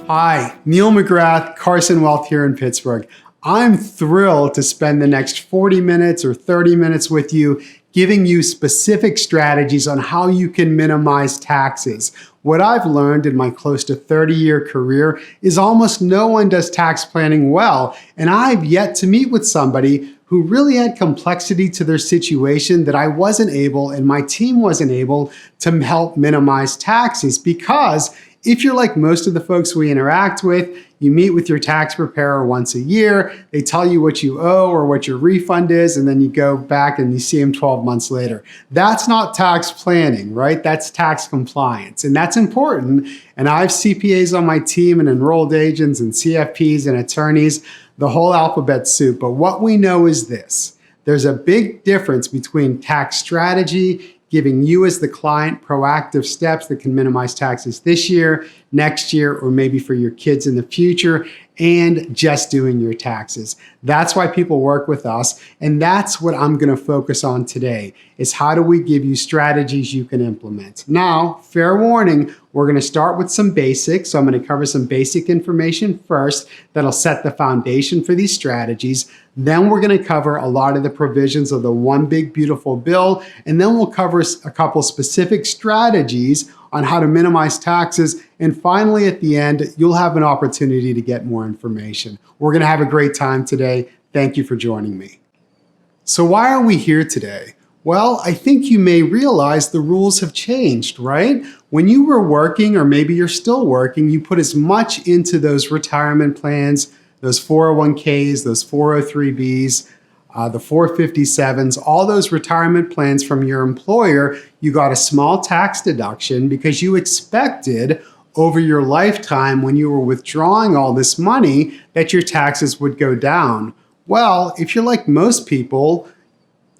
Hi, Neil McGrath, Carson Wealth here in Pittsburgh. I'm thrilled to spend the next 40 minutes or 30 minutes with you giving you specific strategies on how you can minimize taxes. What I've learned in my close to 30-year career is almost no one does tax planning well, and I've yet to meet with somebody who really had complexity to their situation that I wasn't able and my team wasn't able to help minimize taxes. Because if you're like most of the folks we interact with, you meet with your tax preparer once a year, they tell you what you owe or what your refund is, and then you go back and you see them 12 months later. That's not tax planning, right? That's tax compliance, and that's important. And I have CPAs on my team and enrolled agents and CFPs and attorneys, the whole alphabet soup. But what we know is this: there's a big difference between tax strategy, giving you as the client proactive steps that can minimize taxes this year, next year, or maybe for your kids in the future, and just doing your taxes. That's why people work with us, and that's what I'm going to focus on today, is how do we give you strategies you can implement. Now, fair warning, we're going to start with some basics. So I'm going to cover some basic information first that'll set the foundation for these strategies. Then we're going to cover a lot of the provisions of the One Big Beautiful Bill, and then we'll cover a couple specific strategies on how to minimize taxes. And finally, at the end, you'll have an opportunity to get more information. We're going to have a great time today. Thank you for joining me. So why are we here today? Well, I think you may realize the rules have changed, right? When you were working, or maybe you're still working, you put as much into those retirement plans, those 401ks, those 403bs, the 457s, all those retirement plans from your employer. You got a small tax deduction because you expected over your lifetime, when you were withdrawing all this money, that your taxes would go down. Well, if you're like most people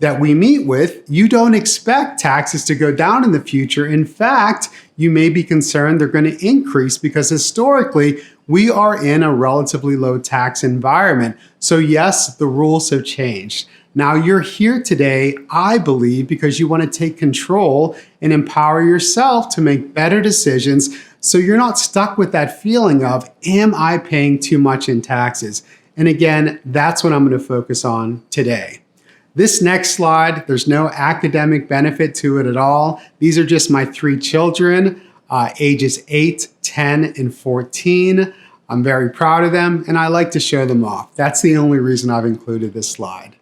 that we meet with, you don't expect taxes to go down in the future. In fact, you may be concerned they're going to increase because historically, we are in a relatively low tax environment. So yes, the rules have changed. Now you're here today, I believe, because you want to take control and empower yourself to make better decisions so you're not stuck with that feeling of, am I paying too much in taxes? And again, that's what I'm going to focus on today. This next slide, there's no academic benefit to it at all. These are just my three children, ages 8, 10, and 14. I'm very proud of them, and I like to show them off. That's the only reason I've included this slide.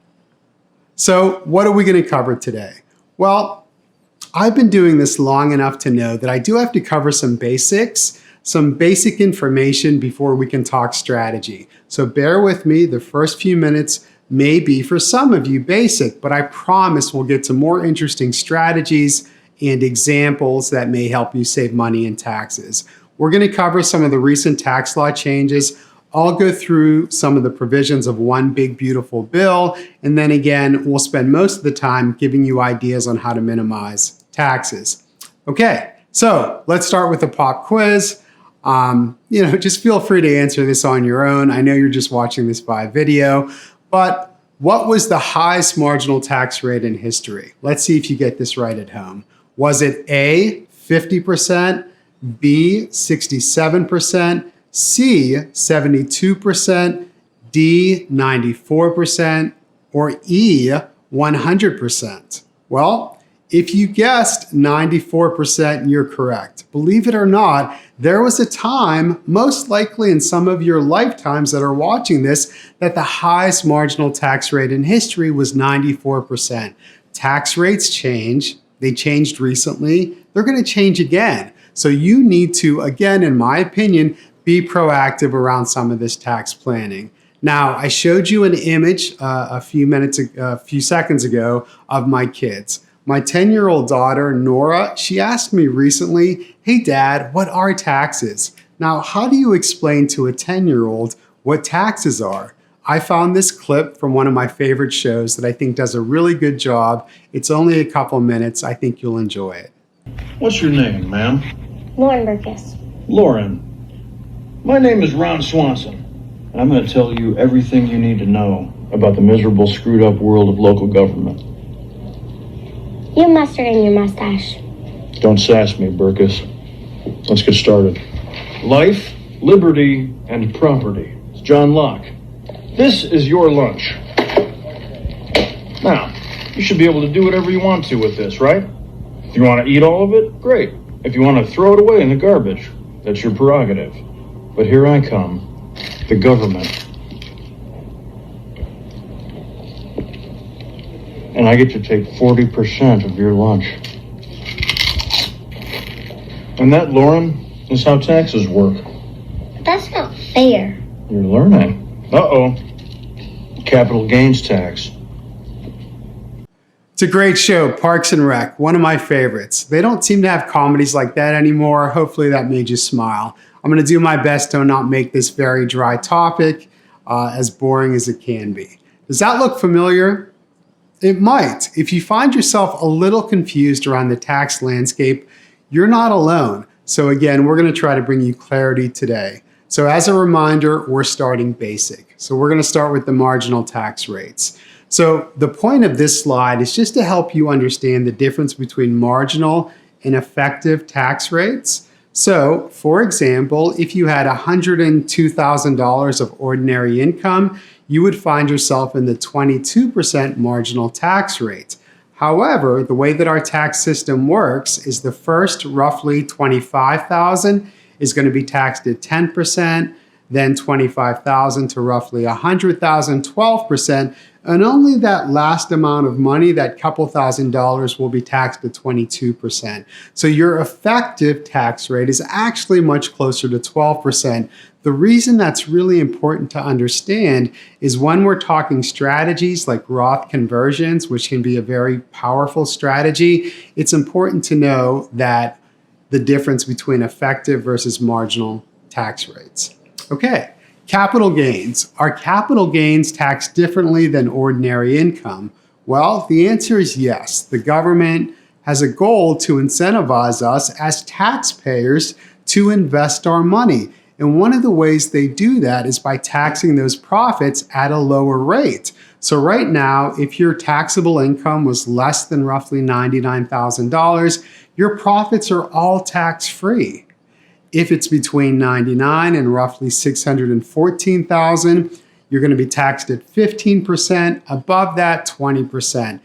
So what are we going to cover today? Well, I've been doing this long enough to know that I do have to cover some basics, some basic information before we can talk strategy. So bear with me, the first few minutes may be for some of you basic, but I promise we'll get to more interesting strategies and examples that may help you save money in taxes. We're going to cover some of the recent tax law changes. I'll go through some of the provisions of One Big Beautiful Bill, and then again, we'll spend most of the time giving you ideas on how to minimize taxes. Okay, so let's start with the pop quiz. Just feel free to answer this on your own. I know you're just watching this by video, but what was the highest marginal tax rate in history? Let's see if you get this right at home. Was it A, 50%, B, 67%, C, 72%, D, 94%, or E, 100%? Well, if you guessed 94%, you're correct. Believe it or not, there was a time, most likely in some of your lifetimes that are watching this, that the highest marginal tax rate in history was 94%. Tax rates change. They changed recently. They're going to change again. So you need to, again, in my opinion, be proactive around some of this tax planning. Now, I showed you an image a few seconds ago of my kids. My 10-year-old daughter, Nora, she asked me recently, "Hey Dad, what are taxes?" Now, how do you explain to a 10-year-old what taxes are? I found this clip from one of my favorite shows that I think does a really good job. It's only a couple minutes. I think you'll enjoy it. What's your name, ma'am? Lauren Burgess. Lauren. My name is Ron Swanson, and I'm going to tell you everything you need to know about the miserable, screwed up world of local government. You have mustard in your mustache. Don't sass me, Burgess. Let's get started. Life liberty, and property. It's John Locke. This is your lunch. Now, you should be able to do whatever you want to with this, right? If you want to eat all of it, great. If you want to throw it away in the garbage, that's your prerogative. But here I come, the government. And I get to take 40% of your lunch. And that, Lauren, is how taxes work. That's not fair. You're learning. Uh-oh. Capital gains tax. It's a great show, Parks and Rec, one of my favorites. They don't seem to have comedies like that anymore. Hopefully that made you smile. I'm going to do my best to not make this very dry topic as boring as it can be. Does that look familiar? It might. If you find yourself a little confused around the tax landscape, you're not alone. So again, we're going to try to bring you clarity today. So as a reminder, we're starting basic. So we're going to start with the marginal tax rates. So the point of this slide is just to help you understand the difference between marginal and effective tax rates. So for example, if you had $102,000 of ordinary income, you would find yourself in the 22% marginal tax rate. However, the way that our tax system works is the first roughly $25,000 is going to be taxed at 10%, then $25,000 to roughly $100,000, 12%, and only that last amount of money, that couple $1,000s, will be taxed at 22%. So your effective tax rate is actually much closer to 12%. The reason that's really important to understand is when we're talking strategies like Roth conversions, which can be a very powerful strategy, it's important to know that the difference between effective versus marginal tax rates. Okay, capital gains. Are capital gains taxed differently than ordinary income? Well, the answer is yes. The government has a goal to incentivize us as taxpayers to invest our money. And one of the ways they do that is by taxing those profits at a lower rate. So right now, if your taxable income was less than roughly $99,000, your profits are all tax-free. If it's between 99 and roughly 614,000, you're going to be taxed at 15%, above that 20%.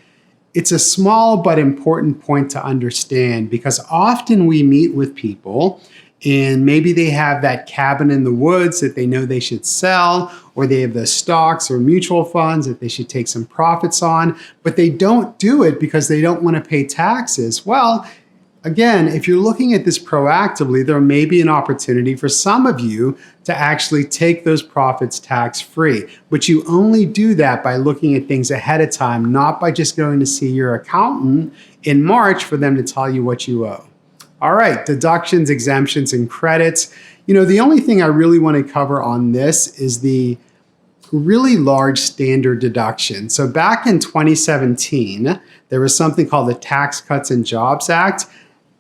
It's a small but important point to understand because often we meet with people and maybe they have that cabin in the woods that they know they should sell, or they have the stocks or mutual funds that they should take some profits on, but they don't do it because they don't want to pay taxes. Well, again, if you're looking at this proactively, there may be an opportunity for some of you to actually take those profits tax-free. But you only do that by looking at things ahead of time, not by just going to see your accountant in March for them to tell you what you owe. All right, deductions, exemptions, and credits. You know, the only thing I really want to cover on this is the really large standard deduction. So back in 2017, there was something called the Tax Cuts and Jobs Act.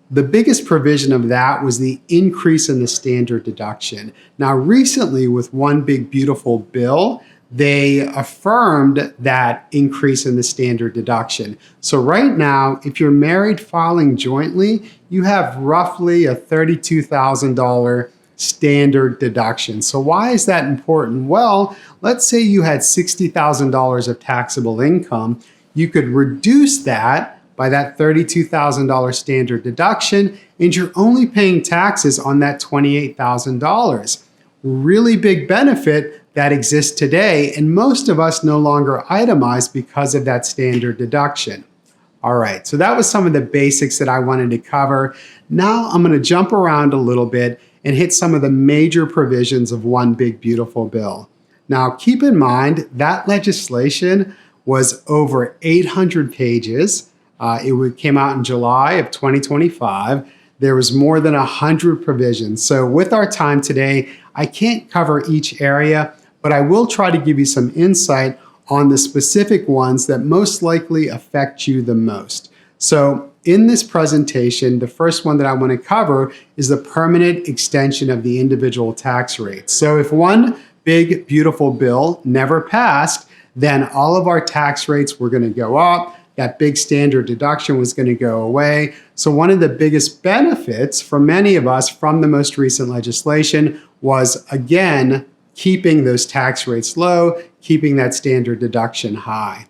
The biggest provision of that was the increase in the standard deduction. Now, recently, with one big beautiful bill, they affirmed that increase in the standard deduction. So right now, if you're married filing jointly, you have roughly a $32,000 standard deduction. So why is that important? Well, let's say you had $60,000 of taxable income. You could reduce that by that $32,000 standard deduction, and you're only paying taxes on that $28,000. Really big benefit that exists today, and most of us no longer itemize because of that standard deduction. All right, so that was some of the basics that I wanted to cover. Now I'm going to jump around a little bit and hit some of the major provisions of one big beautiful bill. Now keep in mind that legislation was over 800 pages. It came out in July of 2025. There was more than 100 provisions. So with our time today, I can't cover each area, but I will try to give you some insight on the specific ones that most likely affect you the most. So in this presentation, the first one that I want to cover is the permanent extension of the individual tax rates. So if one big, beautiful bill never passed, then all of our tax rates were going to go up. that big standard deduction was going to go away. So one of the biggest benefits for many of us from the most recent legislation was, again, keeping those tax rates low, keeping that standard deduction high.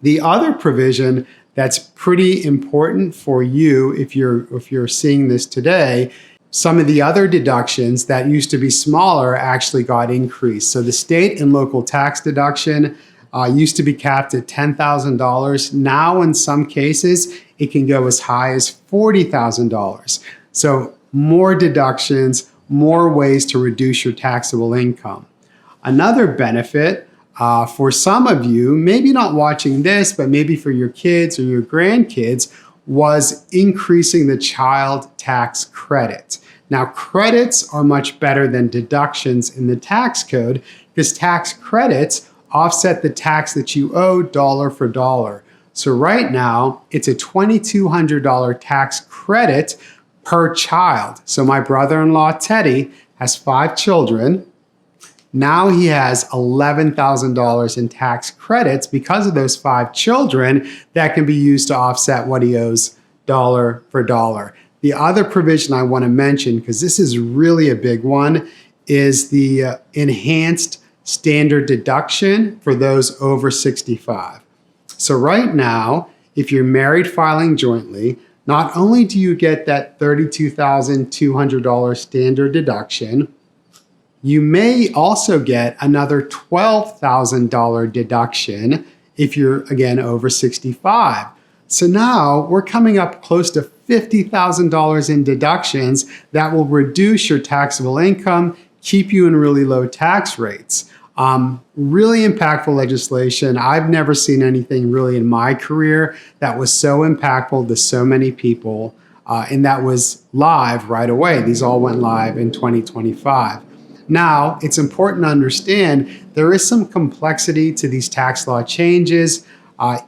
The other provision that's pretty important for you if you're seeing this today, some of the other deductions that used to be smaller actually got increased. So the state and local tax deduction used to be capped at $10,000. Now, in some cases, it can go as high as $40,000. So more deductions, more ways to reduce your taxable income. Another benefit for some of you, maybe not watching this, but maybe for your kids or your grandkids, was increasing the child tax credit. Now, credits are much better than deductions in the tax code because tax credits offset the tax that you owe dollar for dollar. So right now, it's a $2,200 tax credit per child. So my brother-in-law, Teddy, has 5 children. Now he has $11,000 in tax credits because of those 5 children that can be used to offset what he owes dollar for dollar. The other provision I want to mention, because this is really a big one, is the enhanced standard deduction for those over 65. So right now, if you're married filing jointly, not only do you get that $32,200 standard deduction, you may also get another $12,000 deduction if you're, again, over 65. So now we're coming up close to $50,000 in deductions that will reduce your taxable income, keep you in really low tax rates. Really impactful legislation. I've never seen anything really in my career that was so impactful to so many people, and that was live right away. These all went live in 2025. Now, it's important to understand there is some complexity to these tax law changes.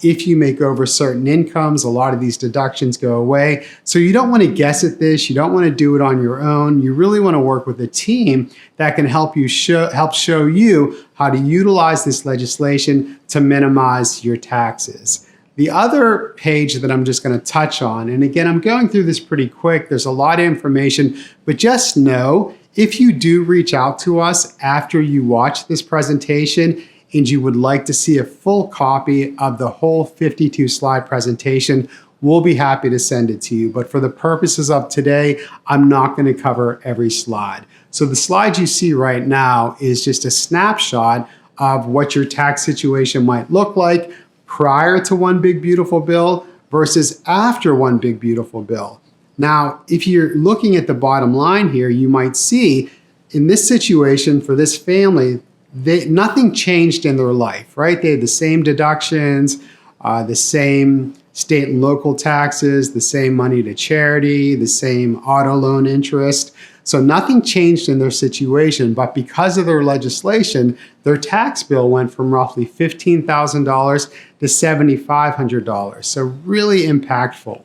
If you make over certain incomes, a lot of these deductions go away. So you don't want to guess at this. You don't want to do it on your own. You really want to work with a team that can help show you how to utilize this legislation to minimize your taxes. The other page that I'm just going to touch on, and again, I'm going through this pretty quick. There's a lot of information, but just know if you do reach out to us after you watch this presentation and you would like to see a full copy of the whole 52 slide presentation, we'll be happy to send it to you. But for the purposes of today, I'm not going to cover every slide. So the slide you see right now is just a snapshot of what your tax situation might look like prior to One Big Beautiful Bill versus after One Big Beautiful Bill. Now, if you're looking at the bottom line here, you might see in this situation for this family, nothing changed in their life, right? They had the same deductions, the same state and local taxes, the same money to charity, the same auto loan interest. So nothing changed in their situation, but because of their legislation, their tax bill went from roughly $15,000 to $7,500. So really impactful.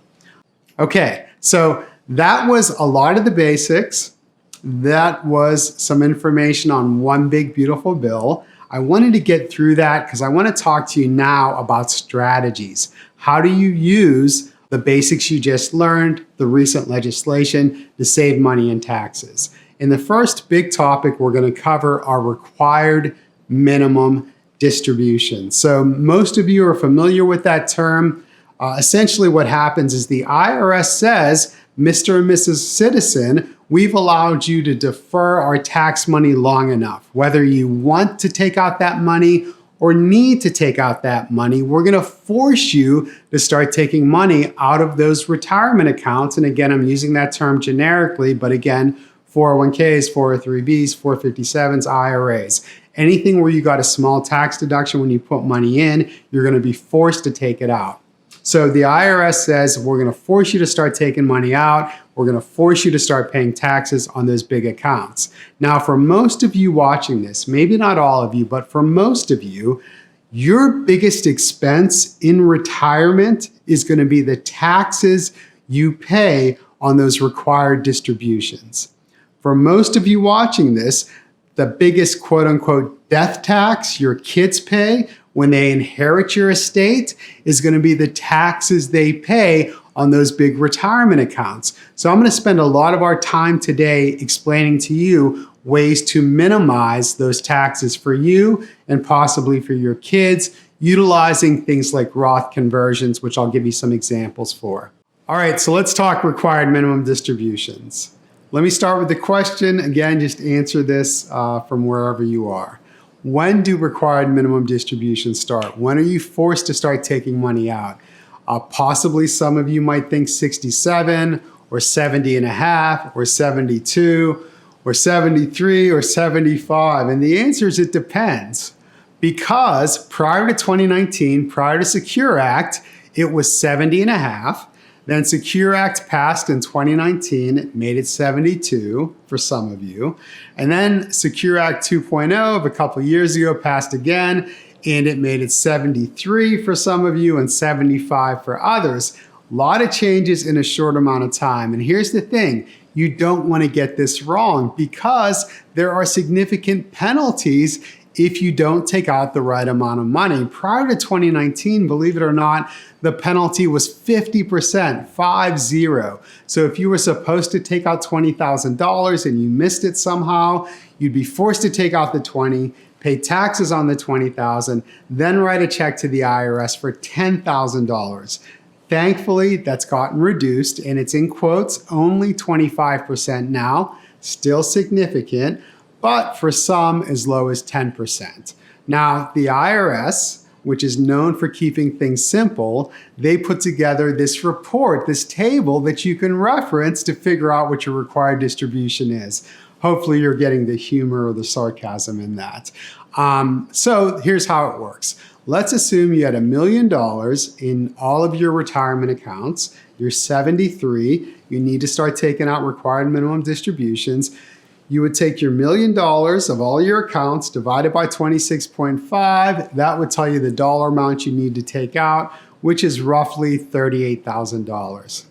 Okay, so that was a lot of the basics. That was some information on One Big Beautiful Bill. I wanted to get through that because I want to talk to you now about strategies. How do you use the basics you just learned, the recent legislation, to save money in taxes? And the first big topic we're going to cover are required minimum distributions. So most of you are familiar with that term. Essentially what happens is the IRS says, Mr. and Mrs. Citizen, we've allowed you to defer our tax money long enough. Whether you want to take out that money or need to take out that money, we're going to force you to start taking money out of those retirement accounts. And again, I'm using that term generically, but again, 401ks, 403bs, 457s, IRAs. Anything where you got a small tax deduction when you put money in, you're going to be forced to take it out. So the IRS says, we're going to force you to start taking money out. We're going to force you to start paying taxes on those big accounts. Now, for most of you watching this, maybe not all of you, but for most of you, your biggest expense in retirement is going to be the taxes you pay on those required distributions. For most of you watching this, the biggest quote unquote death tax your kids pay when they inherit your estate is going to be the taxes they pay on those big retirement accounts. So I'm going to spend a lot of our time today explaining to you ways to minimize those taxes for you and possibly for your kids, utilizing things like Roth conversions, which I'll give you some examples for. All right, so let's talk required minimum distributions. Let me start with the question. Again, just answer this from wherever you are. When do required minimum distributions start? When are you forced to start taking money out? Possibly some of you might think 67 or 70 and a half or 72 or 73 or 75. And the answer is it depends. Because prior to 2019, prior to Secure Act, it was 70 and a half. Then Secure Act passed in 2019, it made it 72 for some of you. And then Secure Act 2.0 of a couple years ago passed again, and it made it 73 for some of you and 75 for others. A lot of changes in a short amount of time. And here's the thing, you don't want to get this wrong because there are significant penalties if you don't take out the right amount of money. Prior to 2019, believe it or not, the penalty was 50%, 50. So if you were supposed to take out $20,000 and you missed it somehow, you'd be forced to take out the 20, pay taxes on the 20,000, then write a check to the IRS for $10,000. Thankfully, that's gotten reduced, and it's in quotes, only 25% now, still significant, but for some as low as 10%. Now, the IRS, which is known for keeping things simple, they put together this report, this table that you can reference to figure out what your required distribution is. Hopefully you're getting the humor or the sarcasm in that. So here's how it works. Let's assume you had $1 million in all of your retirement accounts. You're 73. You need to start taking out required minimum distributions. You would take your $1 million of all your accounts divided by 26.5. That would tell you the dollar amount you need to take out, which is roughly $38,000.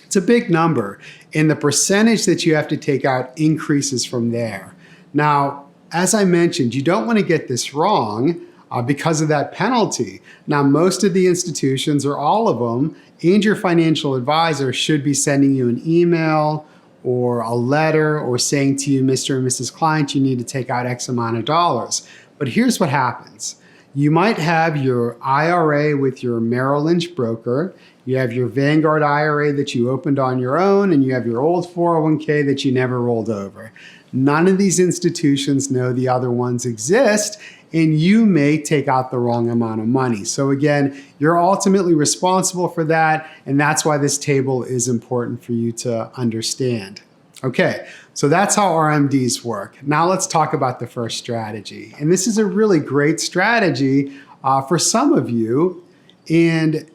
It's a big number, and the percentage that you have to take out increases from there. Now, as I mentioned, you don't want to get this wrong because of that penalty. Now, most of the institutions, or all of them, and your financial advisor should be sending you an email or a letter or saying to you, Mr. and Mrs. Client, you need to take out X amount of dollars. But here's what happens. You might have your IRA with your Merrill Lynch broker. You have your Vanguard IRA that you opened on your own, and you have your old 401k that you never rolled over. None of these institutions know the other ones exist, and you may take out the wrong amount of money. So again, you're ultimately responsible for that, and that's why this table is important for you to understand. Okay, so that's how RMDs work. Now let's talk about the first strategy. And this is a really great strategy for some of you, and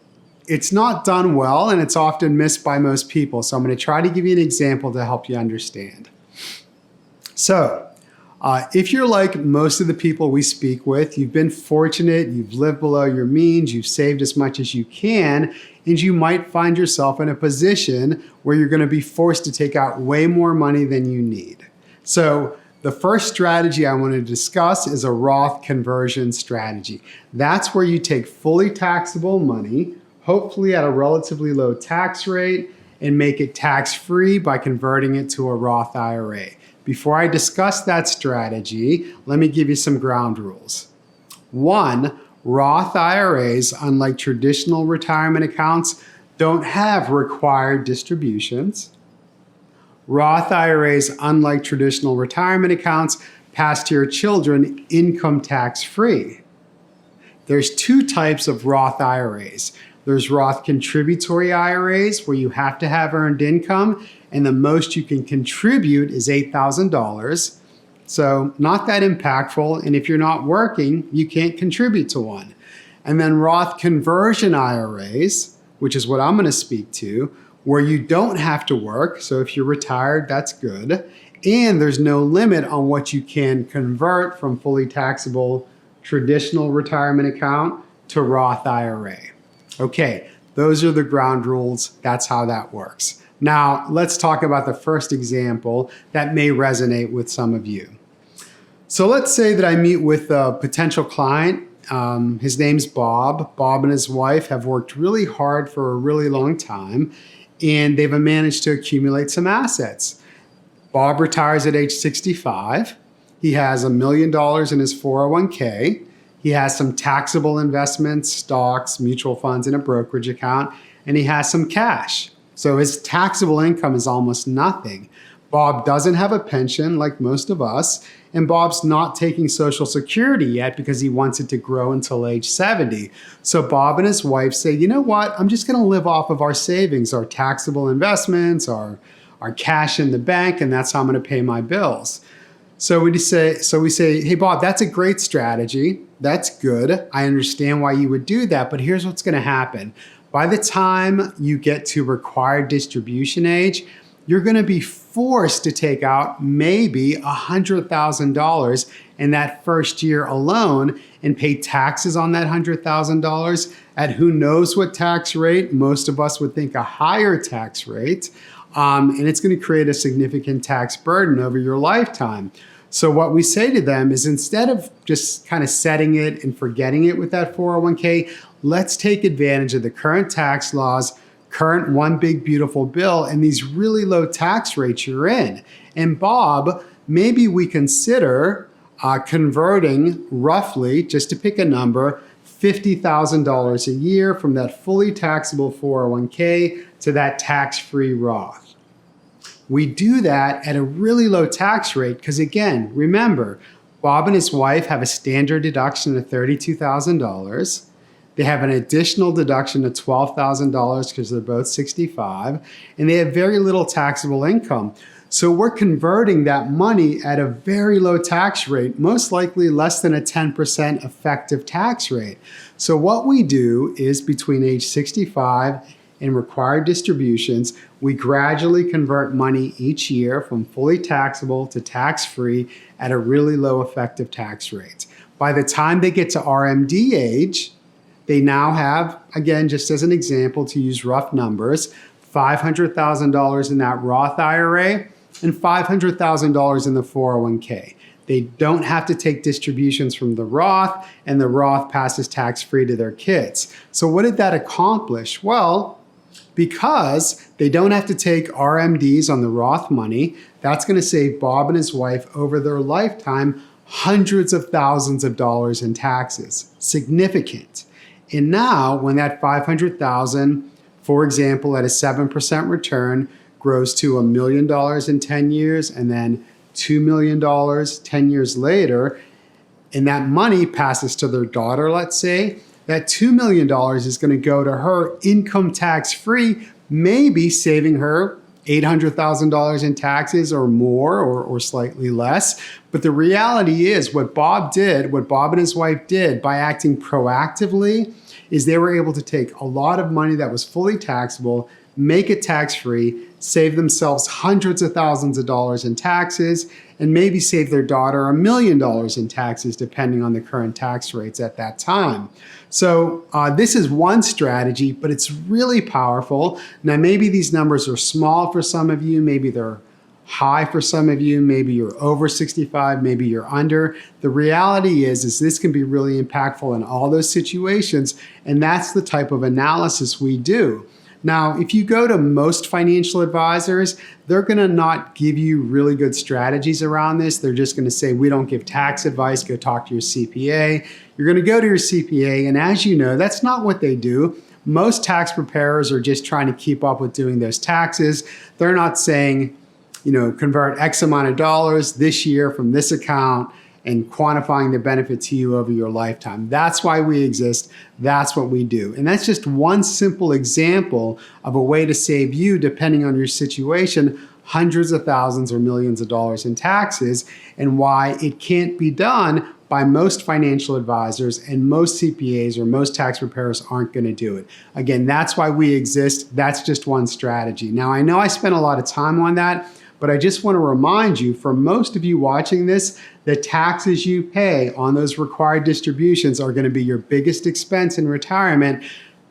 it's not done well, and it's often missed by most people. So I'm going to try to give you an example to help you understand. So if you're like most of the people we speak with, you've been fortunate, you've lived below your means, you've saved as much as you can, and you might find yourself in a position where you're going to be forced to take out way more money than you need. So the first strategy I want to discuss is a Roth conversion strategy. That's where you take fully taxable money, hopefully at a relatively low tax rate, and make it tax-free by converting it to a Roth IRA. Before I discuss that strategy, let me give you some ground rules. 1, Roth IRAs, unlike traditional retirement accounts, don't have required distributions. Roth IRAs, unlike traditional retirement accounts, pass to your children income tax-free. There's 2 types of Roth IRAs. There's Roth contributory IRAs where you have to have earned income, and the most you can contribute is $8,000. So not that impactful, and if you're not working, you can't contribute to one. And then Roth conversion IRAs, which is what I'm going to speak to, where you don't have to work. So if you're retired, that's good. And there's no limit on what you can convert from fully taxable traditional retirement account to Roth IRA. Okay, those are the ground rules. That's how that works. Now, let's talk about the first example that may resonate with some of you. So let's say that I meet with a potential client His name's Bob. Bob and his wife have worked really hard for a really long time, and they've managed to accumulate some assets. Bob retires at age 65. He has $1 million in his 401k. He has some taxable investments, stocks, mutual funds, and a brokerage account, and he has some cash. So his taxable income is almost nothing. Bob doesn't have a pension like most of us, and Bob's not taking Social Security yet because he wants it to grow until age 70. So Bob and his wife say, you know what, I'm just gonna live off of our savings, our taxable investments, our cash in the bank, and that's how I'm gonna pay my bills. So we say, hey, Bob, that's a great strategy. That's good. I understand why you would do that, but here's what's gonna happen. By the time you get to required distribution age, you're gonna be forced to take out maybe $100,000 in that first year alone and pay taxes on that $100,000 at who knows what tax rate. Most of us would think a higher tax rate. And it's gonna create a significant tax burden over your lifetime. So what we say to them is, instead of just kind of setting it and forgetting it with that 401k, let's take advantage of the current tax laws, current one big beautiful bill, and these really low tax rates you're in. And Bob, maybe we consider converting roughly, just to pick a number, $50,000 a year from that fully taxable 401k to that tax-free Roth. We do that at a really low tax rate because, again, remember, Bob and his wife have a standard deduction of $32,000. They have an additional deduction of $12,000 because they're both 65, and they have very little taxable income. So we're converting that money at a very low tax rate, most likely less than a 10% effective tax rate. So what we do is, between age 65 and required distributions, we gradually convert money each year from fully taxable to tax-free at a really low effective tax rate. By the time they get to RMD age, they now have, again, just as an example to use rough numbers, $500,000 in that Roth IRA and $500,000 in the 401k. They don't have to take distributions from the Roth, and the Roth passes tax-free to their kids. So what did that accomplish? Well, because they don't have to take RMDs on the Roth money, that's going to save Bob and his wife over their lifetime hundreds of thousands of dollars in taxes. Significant. And now, when that $500,000, for example, at a 7% return, grows to $1 million in 10 years, and then $2 million 10 years later, and that money passes to their daughter, let's say, that $2 million is going to go to her income tax free, maybe saving her $800,000 in taxes or more, or slightly less. But the reality is, what Bob and his wife did by acting proactively, is they were able to take a lot of money that was fully taxable, make it tax-free, save themselves hundreds of thousands of dollars in taxes, and maybe save their daughter $1 million in taxes, depending on the current tax rates at that time. So this is one strategy, but it's really powerful. Now, maybe these numbers are small for some of you, maybe they're high for some of you, maybe you're over 65, maybe you're under. The reality is this can be really impactful in all those situations, and that's the type of analysis we do. Now, if you go to most financial advisors, they're gonna not give you really good strategies around this. They're just gonna say, we don't give tax advice, go talk to your CPA. You're gonna go to your CPA, and as you know, that's not what they do. Most tax preparers are just trying to keep up with doing those taxes. They're not saying, convert X amount of dollars this year from this account and quantifying the benefit to you over your lifetime. That's why we exist. That's what we do. And that's just one simple example of a way to save you, depending on your situation, hundreds of thousands or millions of dollars in taxes, and why it can't be done by most financial advisors, and most CPAs or most tax preparers aren't going to do it. Again, that's why we exist. That's just one strategy. Now, I know I spent a lot of time on that, but I just want to remind you, for most of you watching this, the taxes you pay on those required distributions are going to be your biggest expense in retirement,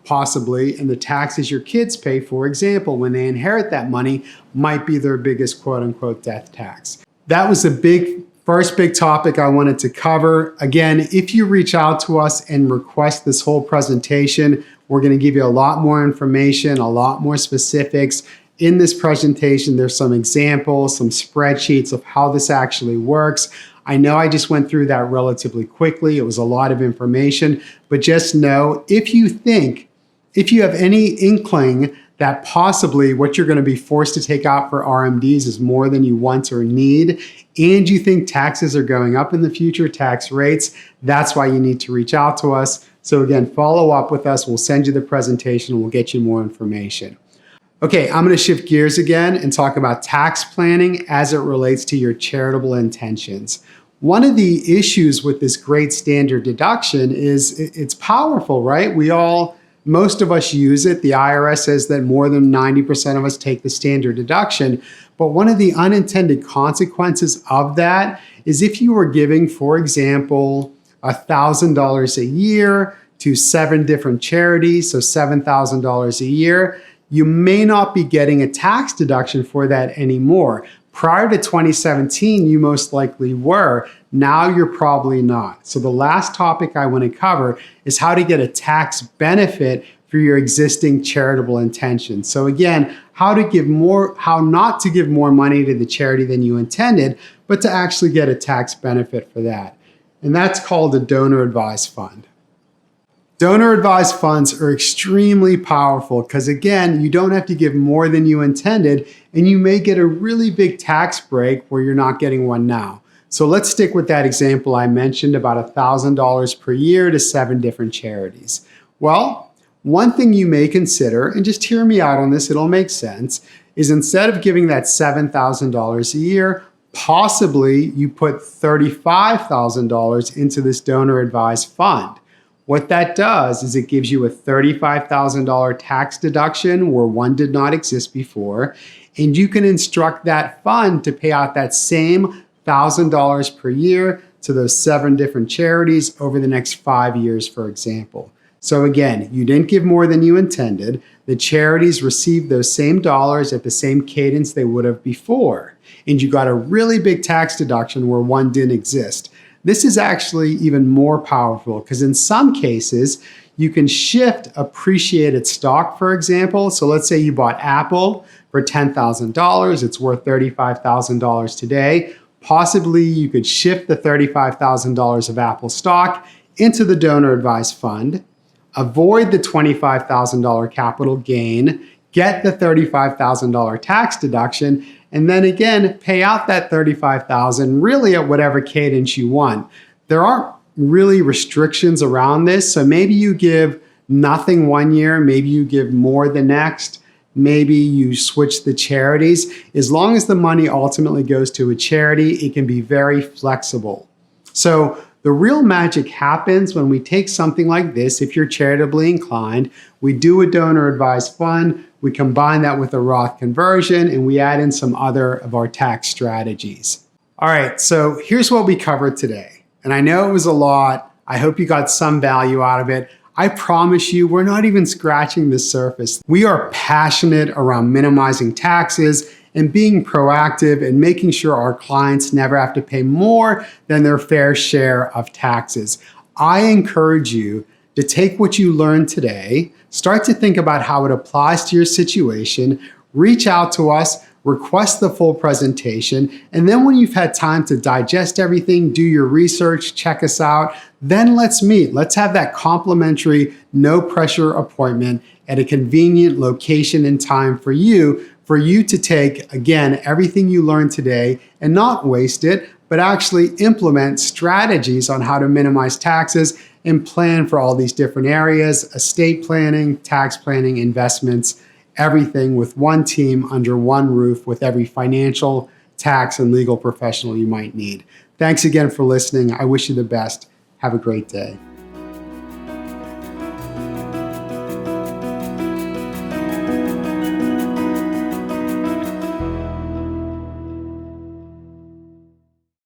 possibly, and the taxes your kids pay, for example, when they inherit that money, might be their biggest quote-unquote death tax. That was a big First big topic I wanted to cover. Again, if you reach out to us and request this whole presentation, we're going to give you a lot more information, a lot more specifics. In this presentation, there's some examples, some spreadsheets of how this actually works. I know I just went through that relatively quickly. It was a lot of information, but just know if you have any inkling that possibly what you're going to be forced to take out for RMDs is more than you want or need, and you think taxes are going up in the future, tax rates, that's why you need to reach out to us. So again, follow up with us. We'll send you the presentation and we'll get you more information. Okay, I'm going to shift gears again and talk about tax planning as it relates to your charitable intentions. One of the issues with this great standard deduction is it's powerful, right? Most of us use it. The IRS says that more than 90% of us take the standard deduction. But one of the unintended consequences of that is if you were giving, for example, $1,000 a year to 7 different charities, so $7,000 a year, you may not be getting a tax deduction for that anymore. Prior to 2017, you most likely were. Now you're probably not. So the last topic I want to cover is how to get a tax benefit for your existing charitable intentions. So again, how not to give more money to the charity than you intended, but to actually get a tax benefit for that. And that's called a donor advised fund. Donor advised funds are extremely powerful because again, you don't have to give more than you intended and you may get a really big tax break where you're not getting one now. So let's stick with that example I mentioned about $1,000 per year to 7 different charities. Well, one thing you may consider, and just hear me out on this, it'll make sense, is instead of giving that $7,000 a year, possibly you put $35,000 into this donor advised fund. What that does is it gives you a $35,000 tax deduction where one did not exist before, and you can instruct that fund to pay out that same $1,000 per year to those 7 different charities over the next 5 years, for example. So again, you didn't give more than you intended. The charities received those same dollars at the same cadence they would have before, and you got a really big tax deduction where one didn't exist. This is actually even more powerful because in some cases, you can shift appreciated stock, for example. So let's say you bought Apple for $10,000. It's worth $35,000 today. Possibly you could shift the $35,000 of Apple stock into the donor advised fund, avoid the $25,000 capital gain, get the $35,000 tax deduction, and then again, pay out that $35,000 really at whatever cadence you want. There aren't really restrictions around this. So maybe you give nothing one year, maybe you give more the next, maybe you switch the charities. As long as the money ultimately goes to a charity, it can be very flexible. So the real magic happens when we take something like this. If you're charitably inclined, we do a donor advised fund, we combine that with a Roth conversion, and we add in some other of our tax strategies. All right, so here's what we covered today. And I know it was a lot. I hope you got some value out of it. I promise you, we're not even scratching the surface. We are passionate around minimizing taxes and being proactive and making sure our clients never have to pay more than their fair share of taxes. I encourage you to take what you learned today, start to think about how it applies to your situation, reach out to us, request the full presentation, and then when you've had time to digest everything, do your research, check us out, then let's meet. Let's have that complimentary, no pressure appointment at a convenient location and time for you to take, again, everything you learned today and not waste it, but actually implement strategies on how to minimize taxes and plan for all these different areas, estate planning, tax planning, investments, everything with one team under one roof with every financial, tax, and legal professional you might need. Thanks again for listening. I wish you the best. Have a great day.